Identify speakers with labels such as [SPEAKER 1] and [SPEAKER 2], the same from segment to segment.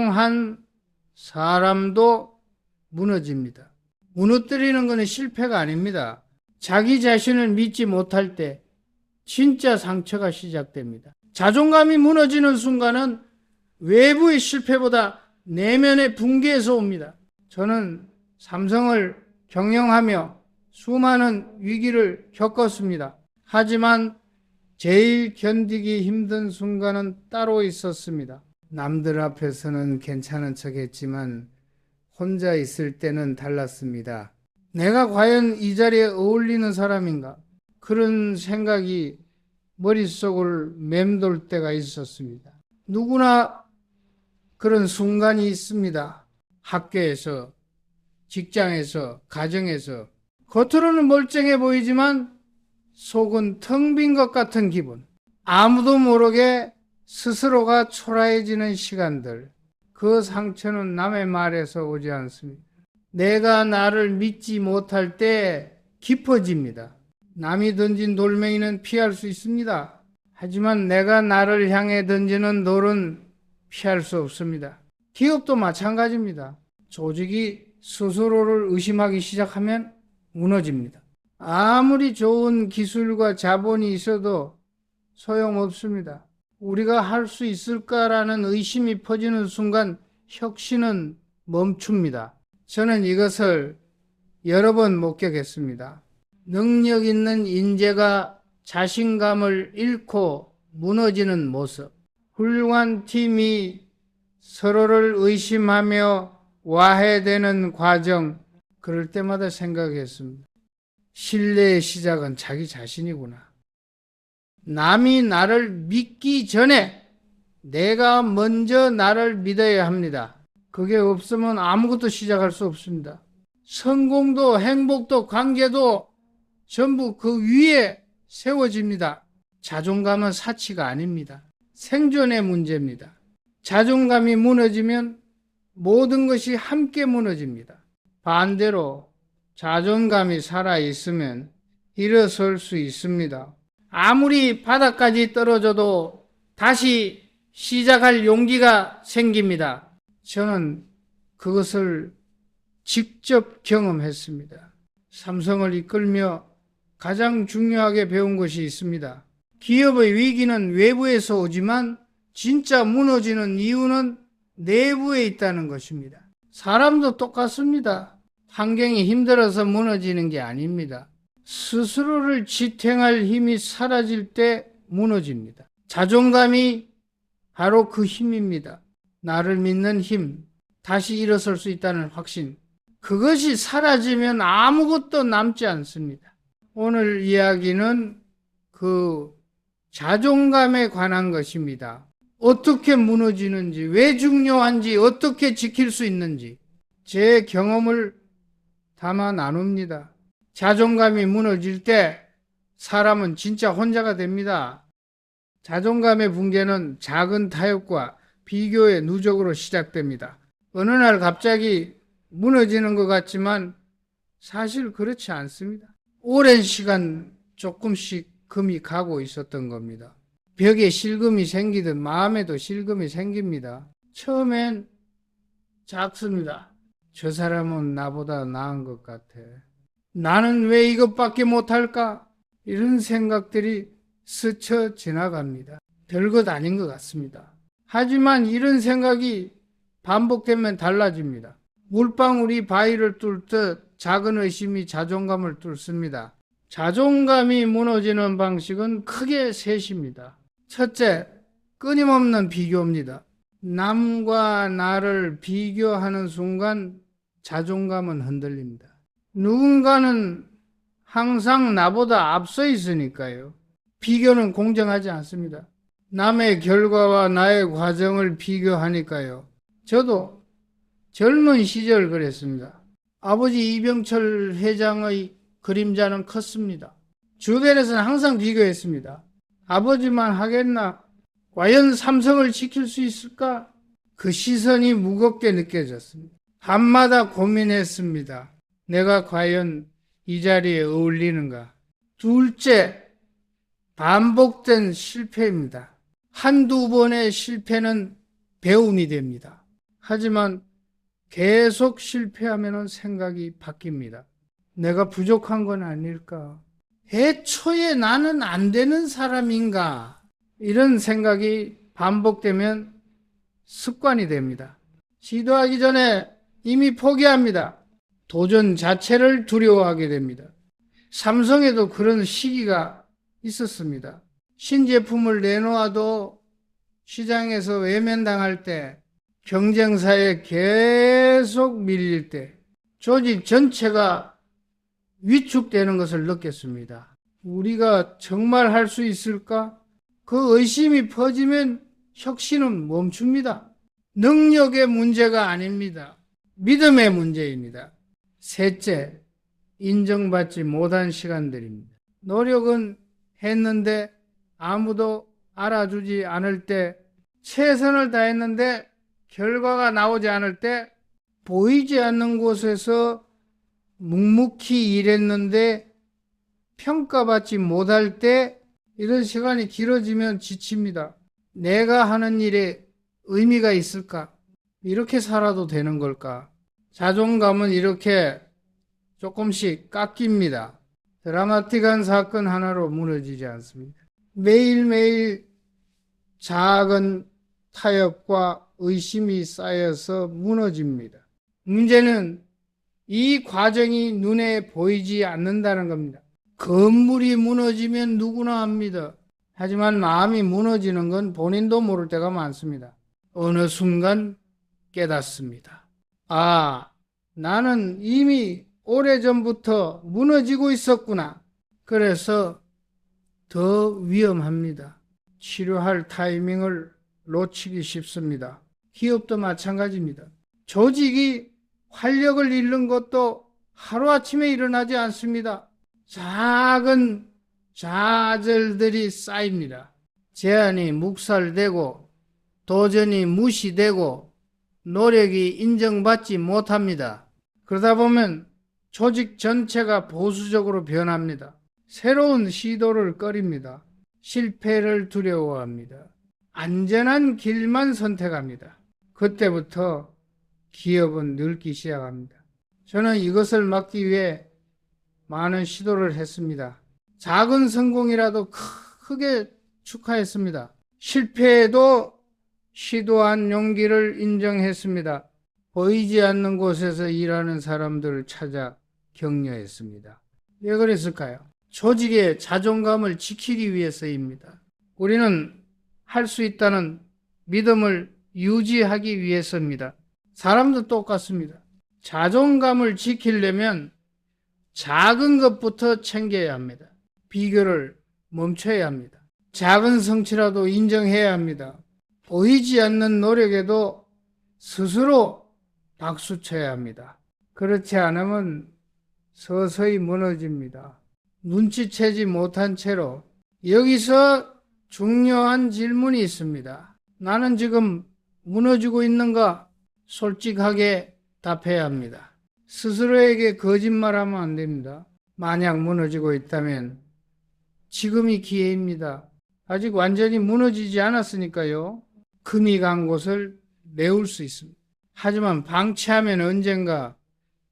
[SPEAKER 1] 한 사람도 무너집니다. 무너뜨리는 것은 실패가 아닙니다. 자기 자신을 믿지 못할 때 진짜 상처가 시작됩니다. 자존감이 무너지는 순간은 외부의 실패보다 내면의 붕괴에서 옵니다. 저는 삼성을 경영하며 수많은 위기를 겪었습니다. 하지만 제일 견디기 힘든 순간은 따로 있었습니다. 남들 앞에서는 괜찮은 척 했지만 혼자 있을 때는 달랐습니다. 내가 과연 이 자리에 어울리는 사람인가? 그런 생각이 머릿속을 맴돌 때가 있었습니다. 누구나 그런 순간이 있습니다. 학교에서, 직장에서, 가정에서. 겉으로는 멀쩡해 보이지만 속은 텅 빈 것 같은 기분. 아무도 모르게 스스로가 초라해지는 시간들. 그 상처는 남의 말에서 오지 않습니다. 내가 나를 믿지 못할 때 깊어집니다. 남이 던진 돌멩이는 피할 수 있습니다. 하지만 내가 나를 향해 던지는 돌은 피할 수 없습니다. 기업도 마찬가지입니다. 조직이 스스로를 의심하기 시작하면 무너집니다. 아무리 좋은 기술과 자본이 있어도 소용없습니다. 우리가 할 수 있을까라는 의심이 퍼지는 순간 혁신은 멈춥니다. 저는 이것을 여러 번 목격했습니다. 능력 있는 인재가 자신감을 잃고 무너지는 모습. 훌륭한 팀이 서로를 의심하며 와해되는 과정. 그럴 때마다 생각했습니다. 신뢰의 시작은 자기 자신이구나. 남이 나를 믿기 전에 내가 먼저 나를 믿어야 합니다. 그게 없으면 아무것도 시작할 수 없습니다. 성공도 행복도 관계도 전부 그 위에 세워집니다. 자존감은 사치가 아닙니다. 생존의 문제입니다. 자존감이 무너지면 모든 것이 함께 무너집니다. 반대로 자존감이 살아있으면 일어설 수 있습니다. 아무리 바닥까지 떨어져도 다시 시작할 용기가 생깁니다. 저는 그것을 직접 경험했습니다. 삼성을 이끌며 가장 중요하게 배운 것이 있습니다. 기업의 위기는 외부에서 오지만 진짜 무너지는 이유는 내부에 있다는 것입니다. 사람도 똑같습니다. 환경이 힘들어서 무너지는 게 아닙니다. 스스로를 지탱할 힘이 사라질 때 무너집니다. 자존감이 바로 그 힘입니다. 나를 믿는 힘, 다시 일어설 수 있다는 확신. 그것이 사라지면 아무것도 남지 않습니다. 오늘 이야기는 그 자존감에 관한 것입니다. 어떻게 무너지는지, 왜 중요한지, 어떻게 지킬 수 있는지 제 경험을 담아 나눕니다. 자존감이 무너질 때 사람은 진짜 혼자가 됩니다. 자존감의 붕괴는 작은 타협과 비교의 누적으로 시작됩니다. 어느 날 갑자기 무너지는 것 같지만 사실 그렇지 않습니다. 오랜 시간 조금씩 금이 가고 있었던 겁니다. 벽에 실금이 생기듯 마음에도 실금이 생깁니다. 처음엔 작습니다. 저 사람은 나보다 나은 것 같아. 나는 왜 이것밖에 못할까? 이런 생각들이 스쳐 지나갑니다. 별것 아닌 것 같습니다. 하지만 이런 생각이 반복되면 달라집니다. 물방울이 바위를 뚫듯 작은 의심이 자존감을 뚫습니다. 자존감이 무너지는 방식은 크게 셋입니다. 첫째, 끊임없는 비교입니다. 남과 나를 비교하는 순간 자존감은 흔들립니다. 누군가는 항상 나보다 앞서 있으니까요. 비교는 공정하지 않습니다. 남의 결과와 나의 과정을 비교하니까요. 저도 젊은 시절 그랬습니다. 아버지 이병철 회장의 그림자는 컸습니다. 주변에서는 항상 비교했습니다. 아버지만 하겠나? 과연 삼성을 지킬 수 있을까? 그 시선이 무겁게 느껴졌습니다. 밤마다 고민했습니다. 내가 과연 이 자리에 어울리는가? 둘째, 반복된 실패입니다. 한두 번의 실패는 배움이 됩니다. 하지만 계속 실패하면 생각이 바뀝니다. 내가 부족한 건 아닐까? 애초에 나는 안 되는 사람인가? 이런 생각이 반복되면 습관이 됩니다. 시도하기 전에 이미 포기합니다. 도전 자체를 두려워하게 됩니다. 삼성에도 그런 시기가 있었습니다. 신제품을 내놓아도 시장에서 외면당할 때, 경쟁사에 계속 밀릴 때, 조직 전체가 위축되는 것을 느꼈습니다. 우리가 정말 할 수 있을까? 그 의심이 퍼지면 혁신은 멈춥니다. 능력의 문제가 아닙니다. 믿음의 문제입니다. 셋째, 인정받지 못한 시간들입니다. 노력은 했는데 아무도 알아주지 않을 때, 최선을 다했는데 결과가 나오지 않을 때, 보이지 않는 곳에서 묵묵히 일했는데 평가받지 못할 때, 이런 시간이 길어지면 지칩니다. 내가 하는 일에 의미가 있을까? 이렇게 살아도 되는 걸까? 자존감은 이렇게 조금씩 깎입니다. 드라마틱한 사건 하나로 무너지지 않습니다. 매일매일 작은 타협과 의심이 쌓여서 무너집니다. 문제는 이 과정이 눈에 보이지 않는다는 겁니다. 건물이 무너지면 누구나 합니다. 하지만 마음이 무너지는 건 본인도 모를 때가 많습니다. 어느 순간 깨닫습니다. 아, 나는 이미 오래전부터 무너지고 있었구나. 그래서 더 위험합니다. 치료할 타이밍을 놓치기 쉽습니다. 기업도 마찬가지입니다. 조직이 활력을 잃는 것도 하루아침에 일어나지 않습니다. 작은 좌절들이 쌓입니다. 제안이 묵살되고 도전이 무시되고 노력이 인정받지 못합니다. 그러다 보면 조직 전체가 보수적으로 변합니다. 새로운 시도를 꺼립니다. 실패를 두려워합니다. 안전한 길만 선택합니다. 그때부터 기업은 늙기 시작합니다. 저는 이것을 막기 위해 많은 시도를 했습니다. 작은 성공이라도 크게 축하했습니다. 실패에도 시도한 용기를 인정했습니다. 보이지 않는 곳에서 일하는 사람들을 찾아 격려했습니다. 왜 그랬을까요? 조직의 자존감을 지키기 위해서입니다. 우리는 할 수 있다는 믿음을 유지하기 위해서입니다. 사람도 똑같습니다. 자존감을 지키려면 작은 것부터 챙겨야 합니다. 비교를 멈춰야 합니다. 작은 성취라도 인정해야 합니다. 보이지 않는 노력에도 스스로 박수쳐야 합니다. 그렇지 않으면 서서히 무너집니다. 눈치채지 못한 채로. 여기서 중요한 질문이 있습니다. 나는 지금 무너지고 있는가? 솔직하게 답해야 합니다. 스스로에게 거짓말하면 안 됩니다. 만약 무너지고 있다면 지금이 기회입니다. 아직 완전히 무너지지 않았으니까요. 금이 간 곳을 메울 수 있습니다. 하지만 방치하면 언젠가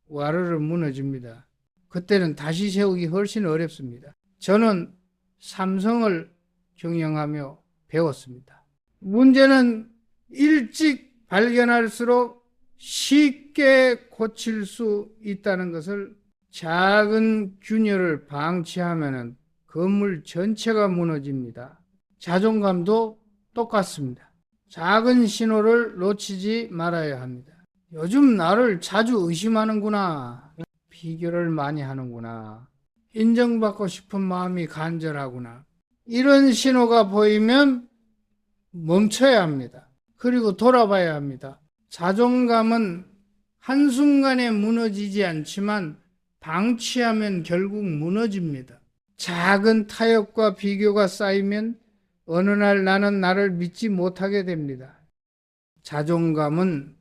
[SPEAKER 1] 와르르 무너집니다. 그때는 다시 세우기 훨씬 어렵습니다. 저는 삼성을 경영하며 배웠습니다. 문제는 일찍 발견할수록 쉽게 고칠 수 있다는 것을, 작은 균열을 방치하면 건물 전체가 무너집니다. 자존감도 똑같습니다. 작은 신호를 놓치지 말아야 합니다. 요즘 나를 자주 의심하는구나. 비교를 많이 하는구나. 인정받고 싶은 마음이 간절하구나. 이런 신호가 보이면 멈춰야 합니다. 그리고 돌아봐야 합니다. 자존감은 한순간에 무너지지 않지만 방치하면 결국 무너집니다. 작은 타협과 비교가 쌓이면 어느 날 나는 나를 믿지 못하게 됩니다. 자존감은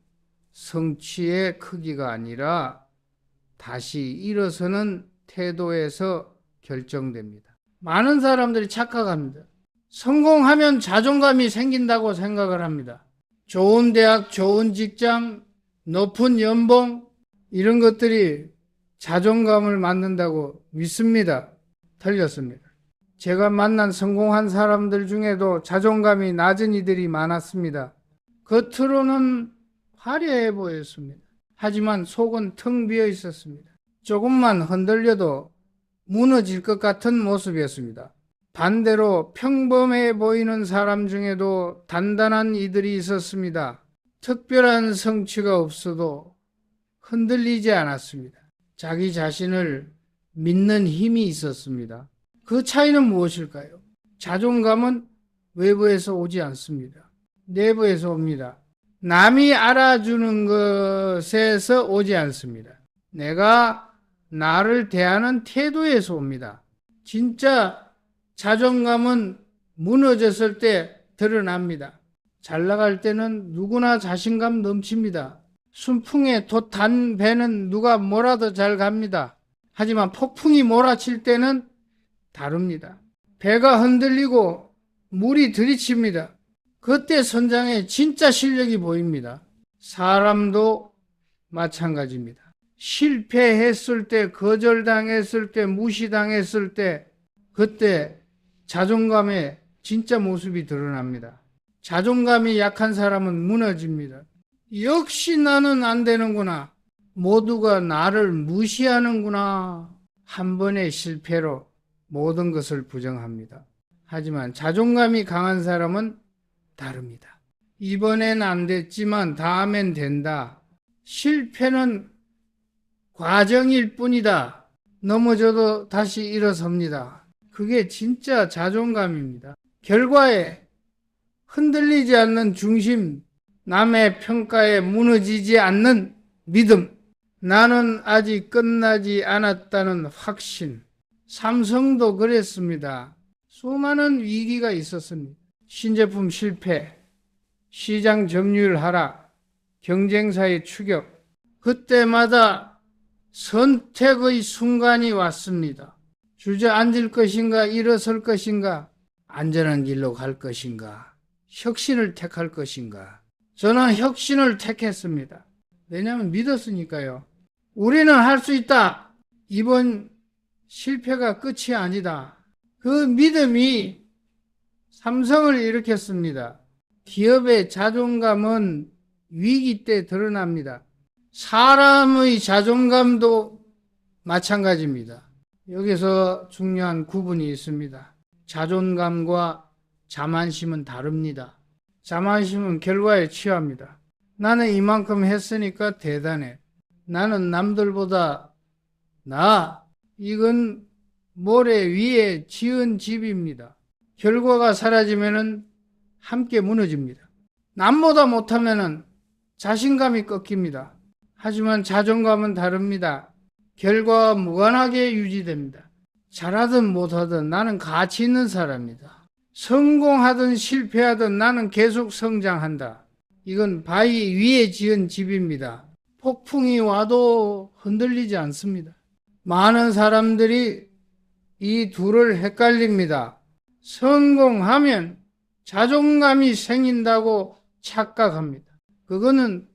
[SPEAKER 1] 성취의 크기가 아니라 다시 일어서는 태도에서 결정됩니다. 많은 사람들이 착각합니다. 성공하면 자존감이 생긴다고 생각을 합니다. 좋은 대학, 좋은 직장, 높은 연봉, 이런 것들이 자존감을 만든다고 믿습니다. 틀렸습니다. 제가 만난 성공한 사람들 중에도 자존감이 낮은 이들이 많았습니다. 겉으로는 화려해 보였습니다. 하지만 속은 텅 비어 있었습니다. 조금만 흔들려도 무너질 것 같은 모습이었습니다. 반대로 평범해 보이는 사람 중에도 단단한 이들이 있었습니다. 특별한 성취가 없어도 흔들리지 않았습니다. 자기 자신을 믿는 힘이 있었습니다. 그 차이는 무엇일까요? 자존감은 외부에서 오지 않습니다. 내부에서 옵니다. 남이 알아주는 것에서 오지 않습니다. 내가 나를 대하는 태도에서 옵니다. 진짜 자존감은 무너졌을 때 드러납니다. 잘 나갈 때는 누구나 자신감 넘칩니다. 순풍에 돛 단 배는 누가 몰아도 잘 갑니다. 하지만 폭풍이 몰아칠 때는 다릅니다. 배가 흔들리고 물이 들이칩니다. 그때 선장의 진짜 실력이 보입니다. 사람도 마찬가지입니다. 실패했을 때, 거절당했을 때, 무시당했을 때, 그때 자존감의 진짜 모습이 드러납니다. 자존감이 약한 사람은 무너집니다. 역시 나는 안 되는구나. 모두가 나를 무시하는구나. 한 번의 실패로 모든 것을 부정합니다. 하지만 자존감이 강한 사람은 다릅니다. 이번엔 안 됐지만 다음엔 된다. 실패는 과정일 뿐이다. 넘어져도 다시 일어섭니다. 그게 진짜 자존감입니다. 결과에 흔들리지 않는 중심, 남의 평가에 무너지지 않는 믿음, 나는 아직 끝나지 않았다는 확신. 삼성도 그랬습니다. 수많은 위기가 있었습니다. 신제품 실패, 시장 점유율 하락, 경쟁사의 추격. 그때마다 선택의 순간이 왔습니다. 주저앉을 것인가, 일어설 것인가, 안전한 길로 갈 것인가, 혁신을 택할 것인가. 저는 혁신을 택했습니다. 왜냐하면 믿었으니까요. 우리는 할 수 있다. 이번 실패가 끝이 아니다. 그 믿음이 삼성을 일으켰습니다. 기업의 자존감은 위기 때 드러납니다. 사람의 자존감도 마찬가지입니다. 여기서 중요한 구분이 있습니다. 자존감과 자만심은 다릅니다. 자만심은 결과에 취합니다. 나는 이만큼 했으니까 대단해. 나는 남들보다 나아. 이건 모래 위에 지은 집입니다. 결과가 사라지면은 함께 무너집니다. 남보다 못하면은 자신감이 꺾입니다. 하지만 자존감은 다릅니다. 결과와 무관하게 유지됩니다. 잘하든 못하든 나는 가치 있는 사람이다. 성공하든 실패하든 나는 계속 성장한다. 이건 바위 위에 지은 집입니다. 폭풍이 와도 흔들리지 않습니다. 많은 사람들이 이 둘을 헷갈립니다. 성공하면 자존감이 생긴다고 착각합니다. 그거는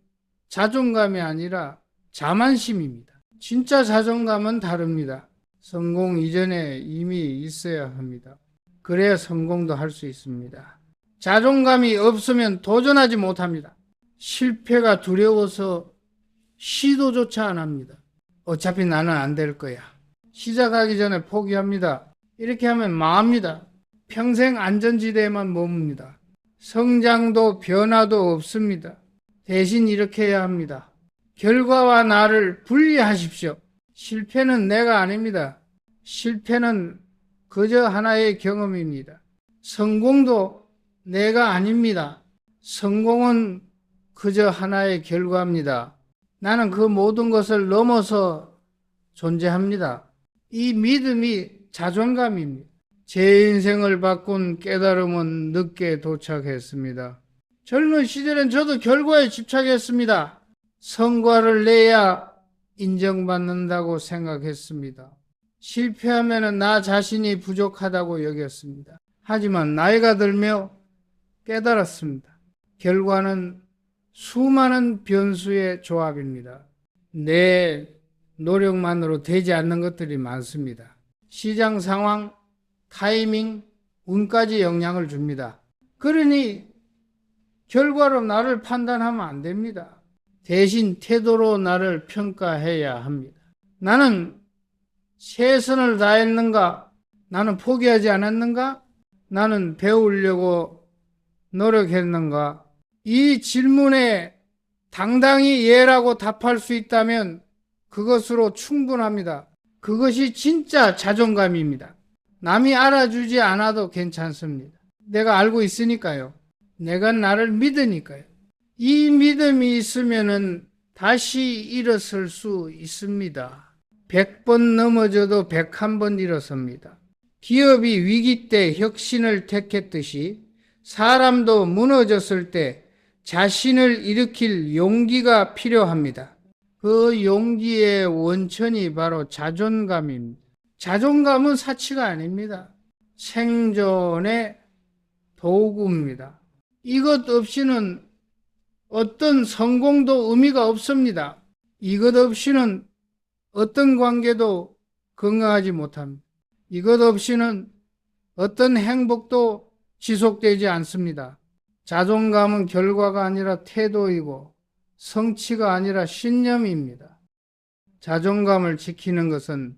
[SPEAKER 1] 자존감이 아니라 자만심입니다. 진짜 자존감은 다릅니다. 성공 이전에 이미 있어야 합니다. 그래야 성공도 할 수 있습니다. 자존감이 없으면 도전하지 못합니다. 실패가 두려워서 시도조차 안 합니다. 어차피 나는 안 될 거야. 시작하기 전에 포기합니다. 이렇게 하면 망합니다. 평생 안전지대에만 머뭅니다. 성장도 변화도 없습니다. 대신 이렇게 해야 합니다. 결과와 나를 분리하십시오. 실패는 내가 아닙니다. 실패는 그저 하나의 경험입니다. 성공도 내가 아닙니다. 성공은 그저 하나의 결과입니다. 나는 그 모든 것을 넘어서 존재합니다. 이 믿음이 자존감입니다. 제 인생을 바꾼 깨달음은 늦게 도착했습니다. 젊은 시절엔 저도 결과에 집착했습니다. 성과를 내야 인정받는다고 생각했습니다. 실패하면 나 자신이 부족하다고 여겼습니다. 하지만 나이가 들며 깨달았습니다. 결과는 수많은 변수의 조합입니다. 내 노력만으로 되지 않는 것들이 많습니다. 시장 상황, 타이밍, 운까지 영향을 줍니다. 그러니 결과로 나를 판단하면 안 됩니다. 대신 태도로 나를 평가해야 합니다. 나는 최선을 다했는가? 나는 포기하지 않았는가? 나는 배우려고 노력했는가? 이 질문에 당당히 예라고 답할 수 있다면 그것으로 충분합니다. 그것이 진짜 자존감입니다. 남이 알아주지 않아도 괜찮습니다. 내가 알고 있으니까요. 내가 나를 믿으니까요. 이 믿음이 있으면은 다시 일어설 수 있습니다. 100번 넘어져도 101번 일어섭니다. 기업이 위기 때 혁신을 택했듯이 사람도 무너졌을 때 자신을 일으킬 용기가 필요합니다. 그 용기의 원천이 바로 자존감입니다. 자존감은 사치가 아닙니다. 생존의 도구입니다. 이것 없이는 어떤 성공도 의미가 없습니다. 이것 없이는 어떤 관계도 건강하지 못합니다. 이것 없이는 어떤 행복도 지속되지 않습니다. 자존감은 결과가 아니라 태도이고 성취가 아니라 신념입니다. 자존감을 지키는 것은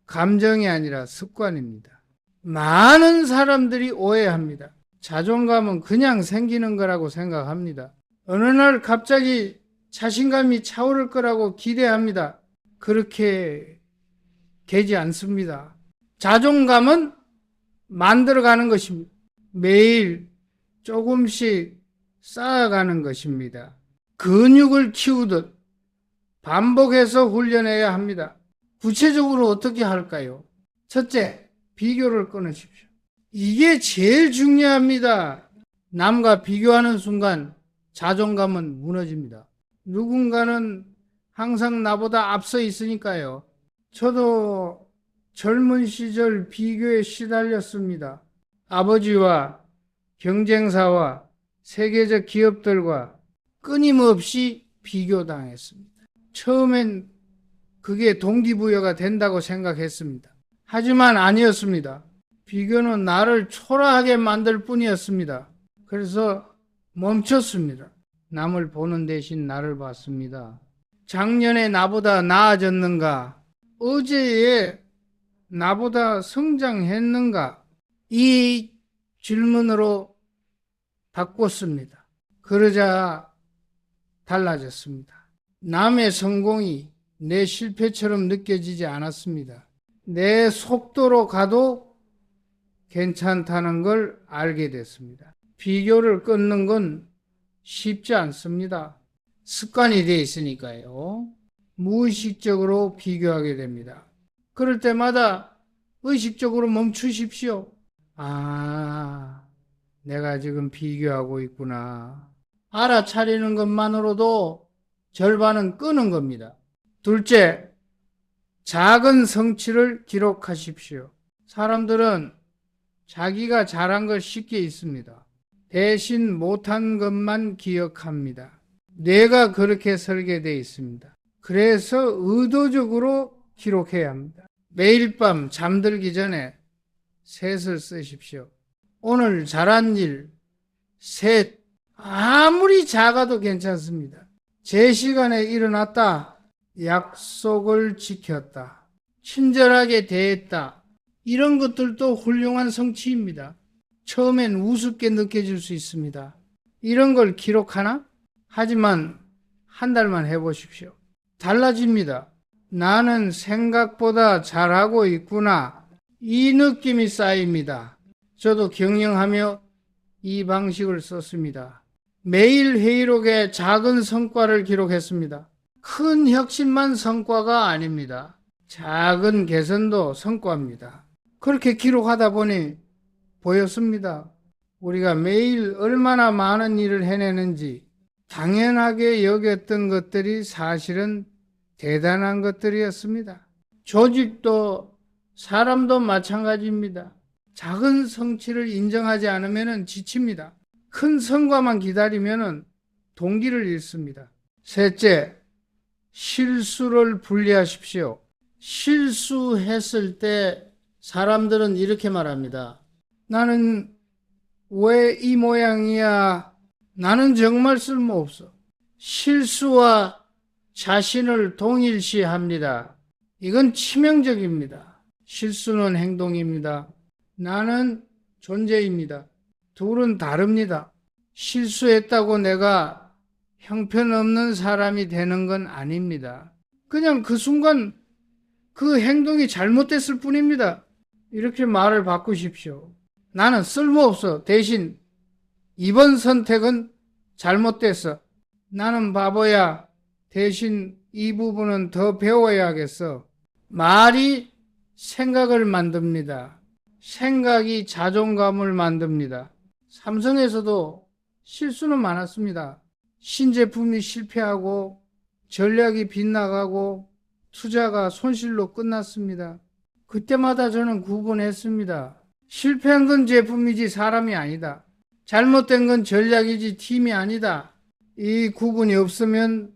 [SPEAKER 1] 감정이 아니라 습관입니다. 많은 사람들이 오해합니다. 자존감은 그냥 생기는 거라고 생각합니다. 어느 날 갑자기 자신감이 차오를 거라고 기대합니다. 그렇게 되지 않습니다. 자존감은 만들어가는 것입니다. 매일 조금씩 쌓아가는 것입니다. 근육을 키우듯 반복해서 훈련해야 합니다. 구체적으로 어떻게 할까요? 첫째, 비교를 끊으십시오. 이게 제일 중요합니다. 남과 비교하는 순간 자존감은 무너집니다. 누군가는 항상 나보다 앞서 있으니까요. 저도 젊은 시절 비교에 시달렸습니다. 아버지와 경쟁사와 세계적 기업들과 끊임없이 비교당했습니다. 처음엔 그게 동기부여가 된다고 생각했습니다. 하지만 아니었습니다. 비교는 나를 초라하게 만들 뿐이었습니다. 그래서 멈췄습니다. 남을 보는 대신 나를 봤습니다. 작년에 나보다 나아졌는가? 어제에 나보다 성장했는가? 이 질문으로 바꿨습니다. 그러자 달라졌습니다. 남의 성공이 내 실패처럼 느껴지지 않았습니다. 내 속도로 가도 괜찮다는 걸 알게 됐습니다. 비교를 끊는 건 쉽지 않습니다. 습관이 되어 있으니까요. 무의식적으로 비교하게 됩니다. 그럴 때마다 의식적으로 멈추십시오. 내가 지금 비교하고 있구나. 알아차리는 것만으로도 절반은 끄는 겁니다. 둘째, 작은 성취를 기록하십시오. 사람들은 자기가 잘한 걸 쉽게 잊습니다. 대신 못한 것만 기억합니다. 뇌가 그렇게 설계되어 있습니다. 그래서 의도적으로 기록해야 합니다. 매일 밤 잠들기 전에 셋을 쓰십시오. 오늘 잘한 일, 셋. 아무리 작아도 괜찮습니다. 제 시간에 일어났다. 약속을 지켰다. 친절하게 대했다. 이런 것들도 훌륭한 성취입니다. 처음엔 우습게 느껴질 수 있습니다. 이런 걸 기록하나? 하지만 한 달만 해보십시오. 달라집니다. 나는 생각보다 잘하고 있구나. 이 느낌이 쌓입니다. 저도 경영하며 이 방식을 썼습니다. 매일 회의록에 작은 성과를 기록했습니다. 큰 혁신만 성과가 아닙니다. 작은 개선도 성과입니다. 그렇게 기록하다 보니 보였습니다. 우리가 매일 얼마나 많은 일을 해내는지 당연하게 여겼던 것들이 사실은 대단한 것들이었습니다. 조직도 사람도 마찬가지입니다. 작은 성취를 인정하지 않으면 지칩니다. 큰 성과만 기다리면 동기를 잃습니다. 셋째, 실수를 분리하십시오. 실수했을 때 사람들은 이렇게 말합니다. 나는 왜 이 모양이야? 나는 정말 쓸모없어. 실수와 자신을 동일시합니다. 이건 치명적입니다. 실수는 행동입니다. 나는 존재입니다. 둘은 다릅니다. 실수했다고 내가 형편없는 사람이 되는 건 아닙니다. 그냥 그 순간 그 행동이 잘못됐을 뿐입니다. 이렇게 말을 바꾸십시오. 나는 쓸모없어. 대신 이번 선택은 잘못됐어. 나는 바보야. 대신 이 부분은 더 배워야겠어. 말이 생각을 만듭니다. 생각이 자존감을 만듭니다. 삼성에서도 실수는 많았습니다. 신제품이 실패하고 전략이 빗나가고 투자가 손실로 끝났습니다. 그때마다 저는 구분했습니다. 실패한 건 제품이지 사람이 아니다. 잘못된 건 전략이지 팀이 아니다. 이 구분이 없으면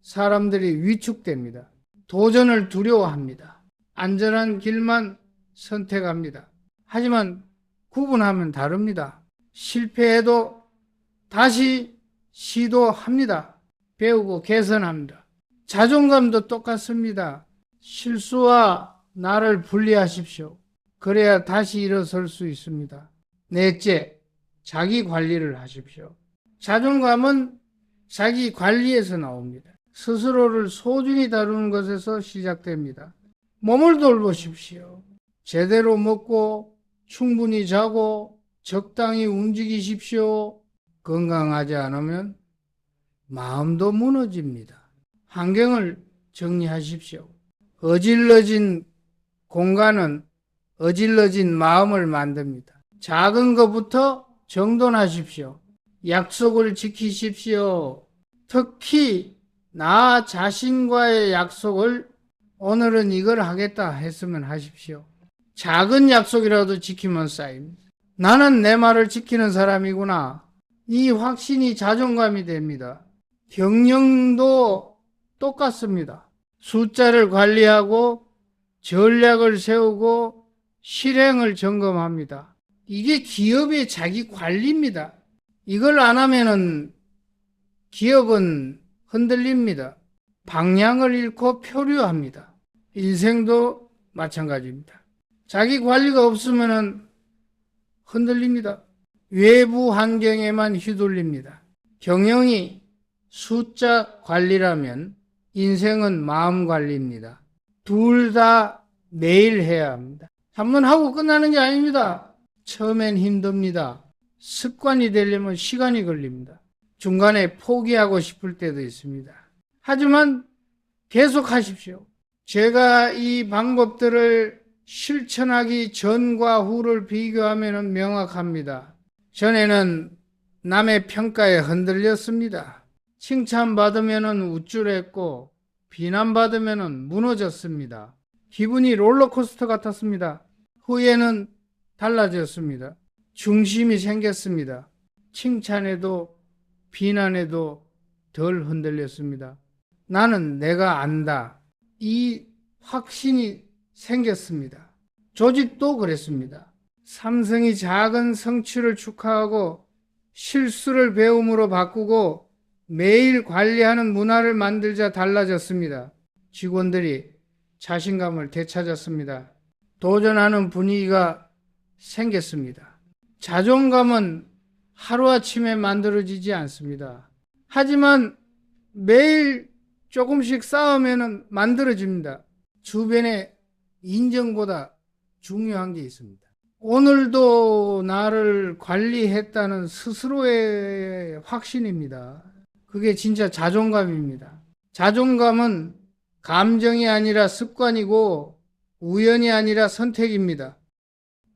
[SPEAKER 1] 사람들이 위축됩니다. 도전을 두려워합니다. 안전한 길만 선택합니다. 하지만 구분하면 다릅니다. 실패해도 다시 시도합니다. 배우고 개선합니다. 자존감도 똑같습니다. 실수와 나를 분리하십시오. 그래야 다시 일어설 수 있습니다. 넷째, 자기 관리를 하십시오. 자존감은 자기 관리에서 나옵니다. 스스로를 소중히 다루는 것에서 시작됩니다. 몸을 돌보십시오. 제대로 먹고 충분히 자고 적당히 움직이십시오. 건강하지 않으면 마음도 무너집니다. 환경을 정리하십시오. 어질러진 공간은 어질러진 마음을 만듭니다. 작은 것부터 정돈하십시오. 약속을 지키십시오. 특히 나 자신과의 약속을 오늘은 이걸 하겠다 했으면 하십시오. 작은 약속이라도 지키면 쌓입니다. 나는 내 말을 지키는 사람이구나. 이 확신이 자존감이 됩니다. 경영도 똑같습니다. 숫자를 관리하고 전략을 세우고 실행을 점검합니다. 이게 기업의 자기 관리입니다. 이걸 안 하면은 기업은 흔들립니다. 방향을 잃고 표류합니다. 인생도 마찬가지입니다. 자기 관리가 없으면은 흔들립니다. 외부 환경에만 휘둘립니다. 경영이 숫자 관리라면 인생은 마음 관리입니다. 둘 다 매일 해야 합니다. 한번 하고 끝나는 게 아닙니다. 처음엔 힘듭니다. 습관이 되려면 시간이 걸립니다. 중간에 포기하고 싶을 때도 있습니다. 하지만 계속 하십시오. 제가 이 방법들을 실천하기 전과 후를 비교하면 명확합니다. 전에는 남의 평가에 흔들렸습니다. 칭찬받으면 우쭐했고 비난받으면 무너졌습니다. 기분이 롤러코스터 같았습니다. 후에는 달라졌습니다. 중심이 생겼습니다. 칭찬에도 비난에도 덜 흔들렸습니다. 나는 내가 안다. 이 확신이 생겼습니다. 조직도 그랬습니다. 삼성이 작은 성취를 축하하고 실수를 배움으로 바꾸고 매일 관리하는 문화를 만들자 달라졌습니다. 직원들이 자신감을 되찾았습니다. 도전하는 분위기가 생겼습니다. 자존감은 하루아침에 만들어지지 않습니다. 하지만 매일 조금씩 쌓으면 만들어집니다. 주변의 인정보다 중요한 게 있습니다. 오늘도 나를 관리했다는 스스로의 확신입니다. 그게 진짜 자존감입니다. 자존감은 감정이 아니라 습관이고 우연이 아니라 선택입니다.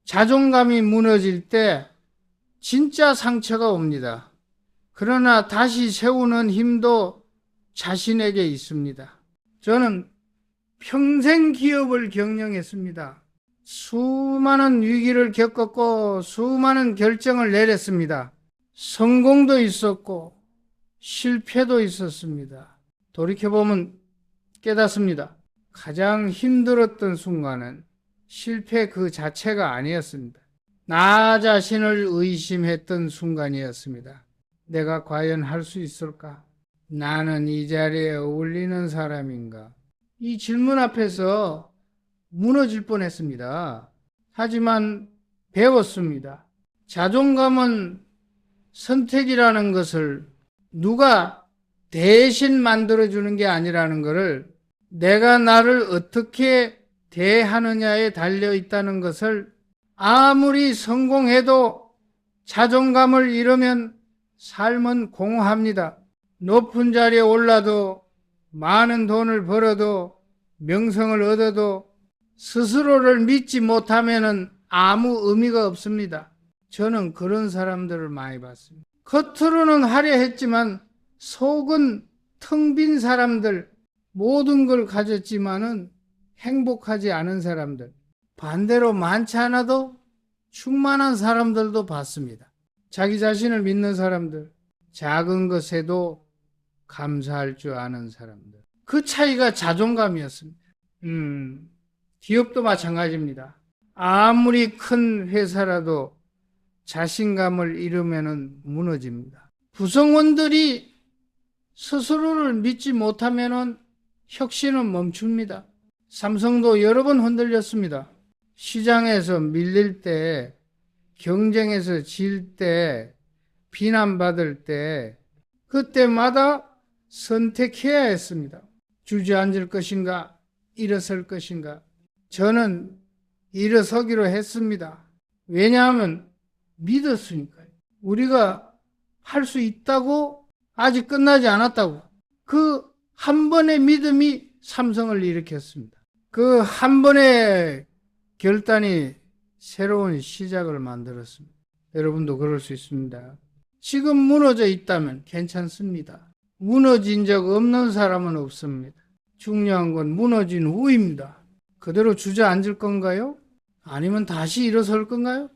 [SPEAKER 1] 자존감이 무너질 때 진짜 상처가 옵니다. 그러나 다시 세우는 힘도 자신에게 있습니다. 저는 평생 기업을 경영했습니다. 수많은 위기를 겪었고 수많은 결정을 내렸습니다. 성공도 있었고 실패도 있었습니다. 돌이켜보면 깨닫습니다. 가장 힘들었던 순간은 실패 그 자체가 아니었습니다. 나 자신을 의심했던 순간이었습니다. 내가 과연 할 수 있을까? 나는 이 자리에 어울리는 사람인가? 이 질문 앞에서 무너질 뻔했습니다. 하지만 배웠습니다. 자존감은 선택이라는 것을 누가 대신 만들어주는 게 아니라는 것을, 내가 나를 어떻게 대하느냐에 달려 있다는 것을, 아무리 성공해도 자존감을 잃으면 삶은 공허합니다. 높은 자리에 올라도, 많은 돈을 벌어도, 명성을 얻어도 스스로를 믿지 못하면 아무 의미가 없습니다. 저는 그런 사람들을 많이 봤습니다. 겉으로는 화려했지만 속은 텅 빈 사람들, 모든 걸 가졌지만은 행복하지 않은 사람들, 반대로 많지 않아도 충만한 사람들도 봤습니다. 자기 자신을 믿는 사람들, 작은 것에도 감사할 줄 아는 사람들. 그 차이가 자존감이었습니다. 기업도 마찬가지입니다. 아무리 큰 회사라도 자신감을 잃으면 무너집니다. 구성원들이 스스로를 믿지 못하면 혁신은 멈춥니다. 삼성도 여러 번 흔들렸습니다. 시장에서 밀릴 때, 경쟁에서 질 때, 비난받을 때, 그때마다 선택해야 했습니다. 주저앉을 것인가, 일어설 것인가. 저는 일어서기로 했습니다. 왜냐하면 믿었으니까요. 우리가 할 수 있다고, 아직 끝나지 않았다고. 그 한 번의 믿음이 삼성을 일으켰습니다. 그 한 번의 결단이 새로운 시작을 만들었습니다. 여러분도 그럴 수 있습니다. 지금 무너져 있다면 괜찮습니다. 무너진 적 없는 사람은 없습니다. 중요한 건 무너진 후입니다. 그대로 주저앉을 건가요? 아니면 다시 일어설 건가요?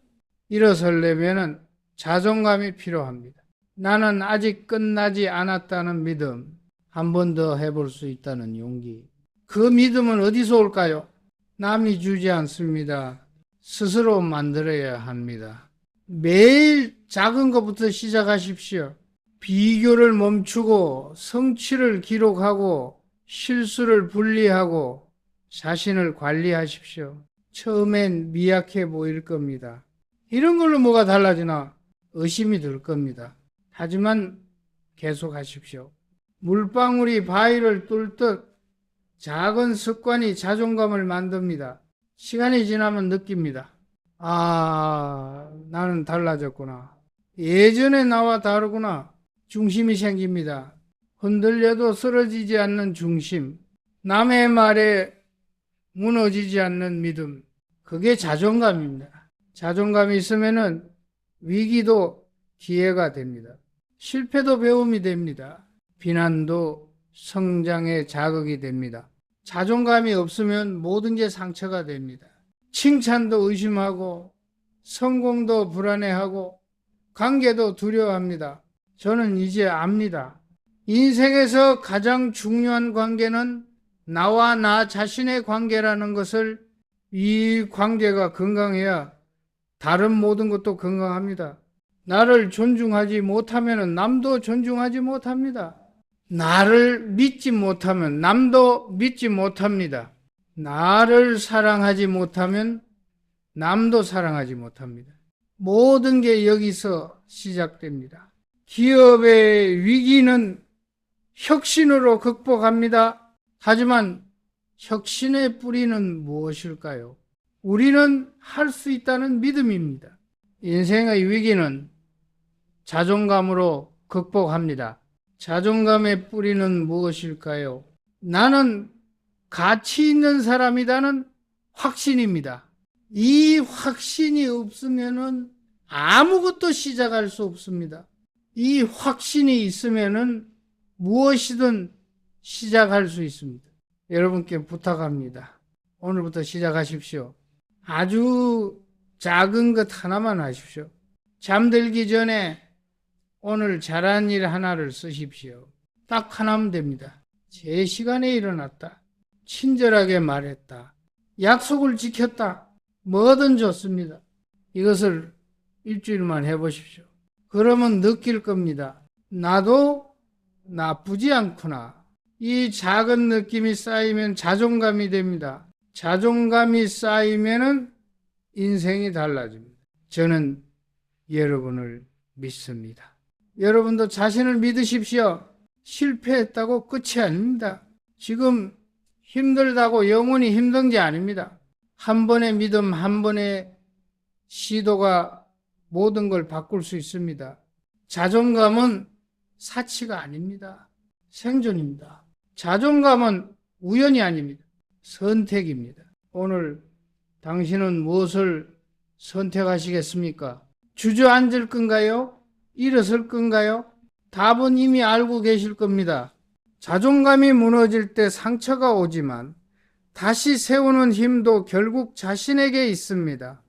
[SPEAKER 1] 일어서려면 자존감이 필요합니다. 나는 아직 끝나지 않았다는 믿음, 한 번 더 해볼 수 있다는 용기. 그 믿음은 어디서 올까요? 남이 주지 않습니다. 스스로 만들어야 합니다. 매일 작은 것부터 시작하십시오. 비교를 멈추고 성취를 기록하고 실수를 분리하고 자신을 관리하십시오. 처음엔 미약해 보일 겁니다. 이런 걸로 뭐가 달라지나 의심이 들 겁니다. 하지만 계속하십시오. 물방울이 바위를 뚫듯 작은 습관이 자존감을 만듭니다. 시간이 지나면 느낍니다. 나는 달라졌구나. 예전에 나와 다르구나. 중심이 생깁니다. 흔들려도 쓰러지지 않는 중심. 남의 말에 무너지지 않는 믿음. 그게 자존감입니다. 자존감이 있으면은 위기도 기회가 됩니다. 실패도 배움이 됩니다. 비난도 성장의 자극이 됩니다. 자존감이 없으면 모든 게 상처가 됩니다. 칭찬도 의심하고 성공도 불안해하고 관계도 두려워합니다. 저는 이제 압니다. 인생에서 가장 중요한 관계는 나와 나 자신의 관계라는 것을, 이 관계가 건강해야 다른 모든 것도 건강합니다. 나를 존중하지 못하면 남도 존중하지 못합니다. 나를 믿지 못하면 남도 믿지 못합니다. 나를 사랑하지 못하면 남도 사랑하지 못합니다. 모든 게 여기서 시작됩니다. 기업의 위기는 혁신으로 극복합니다. 하지만 혁신의 뿌리는 무엇일까요? 우리는 할 수 있다는 믿음입니다. 인생의 위기는 자존감으로 극복합니다. 자존감의 뿌리는 무엇일까요? 나는 가치 있는 사람이라는 확신입니다. 이 확신이 없으면은 아무것도 시작할 수 없습니다. 이 확신이 있으면은 무엇이든 시작할 수 있습니다. 여러분께 부탁합니다. 오늘부터 시작하십시오. 아주 작은 것 하나만 하십시오. 잠들기 전에 오늘 잘한 일 하나를 쓰십시오. 딱 하나면 됩니다. 제 시간에 일어났다. 친절하게 말했다. 약속을 지켰다. 뭐든 좋습니다. 이것을 일주일만 해보십시오. 그러면 느낄 겁니다. 나도 나쁘지 않구나. 이 작은 느낌이 쌓이면 자존감이 됩니다. 자존감이 쌓이면은 인생이 달라집니다. 저는 여러분을 믿습니다. 여러분도 자신을 믿으십시오. 실패했다고 끝이 아닙니다. 지금 힘들다고 영원히 힘든 게 아닙니다. 한 번의 믿음, 한 번의 시도가 모든 걸 바꿀 수 있습니다. 자존감은 사치가 아닙니다. 생존입니다. 자존감은 우연이 아닙니다. 선택입니다. 오늘 당신은 무엇을 선택하시겠습니까? 주저앉을 건가요? 일어설 건가요? 답은 이미 알고 계실 겁니다. 자존감이 무너질 때 상처가 오지만 다시 세우는 힘도 결국 자신에게 있습니다.